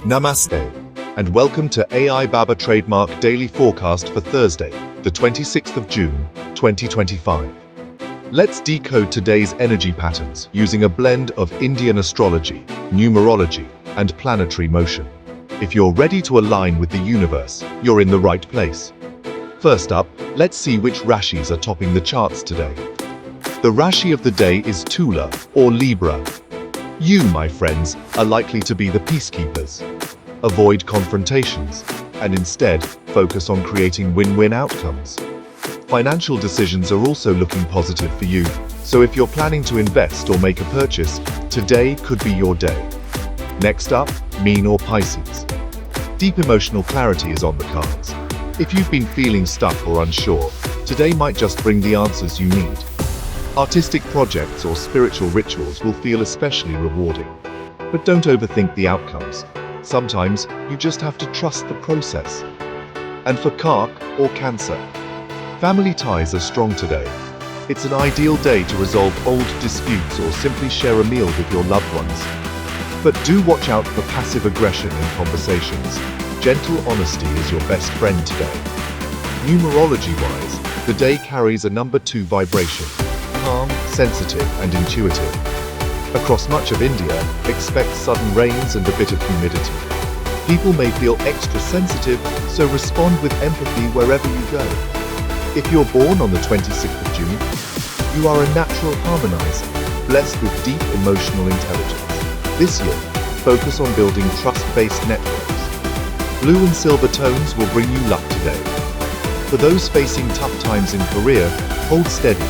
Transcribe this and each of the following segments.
Namaste, and welcome to AI Baba Trademark Daily Forecast for Thursday, the 26th of June, 2025. Let's decode today's energy patterns using a blend of Indian astrology, numerology, and planetary motion. If you're ready to align with the universe, you're in the right place. First up, let's see which Rashis are topping the charts today. The Rashi of the day is Tula, or Libra. You, my friends, are likely to be the peacekeepers. Avoid confrontations, and instead, focus on creating win-win outcomes. Financial decisions are also looking positive for you, so if you're planning to invest or make a purchase, today could be your day. Next up, Mean or Pisces. Deep emotional clarity is on the cards. If you've been feeling stuck or unsure, today might just bring the answers you need. Artistic projects or spiritual rituals will feel especially rewarding. But don't overthink the outcomes. Sometimes you just have to trust the process. And for Kark or Cancer, family ties are strong today. It's an ideal day to resolve old disputes or simply share a meal with your loved ones. But do watch out for passive aggression in conversations. Gentle honesty is your best friend today. Numerology-wise, the day carries a number 2 vibration. Calm, sensitive, and intuitive. Across much of India, expect sudden rains and a bit of humidity. People may feel extra sensitive, so respond with empathy wherever you go. If you're born on the 26th of June, you are a natural harmonizer, blessed with deep emotional intelligence. This year, focus on building trust-based networks. Blue and silver tones will bring you luck today. For those facing tough times in career, hold steady.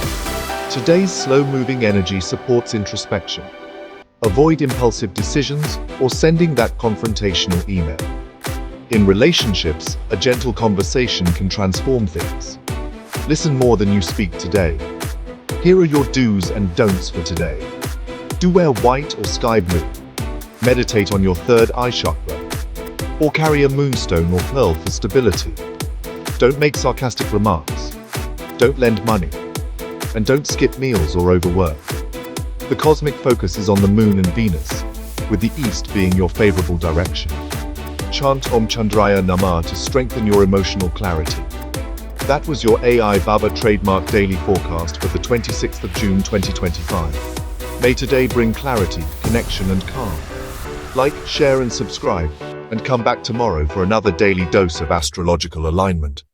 Today's slow-moving energy supports introspection. Avoid impulsive decisions or sending that confrontational email. In relationships, a gentle conversation can transform things. Listen more than you speak today. Here are your do's and don'ts for today. Do wear white or sky blue. Meditate on your third eye chakra. Or carry a moonstone or pearl for stability. Don't make sarcastic remarks. Don't lend money. And don't skip meals or overwork. The cosmic focus is on the moon and Venus, with the east being your favorable direction. Chant Om Chandraya Namah to strengthen your emotional clarity. That was your AI Baba Trademark Daily Forecast for the 26th of June 2025. May today bring clarity, connection, and calm. Like, share, and subscribe, and come back tomorrow for another daily dose of astrological alignment.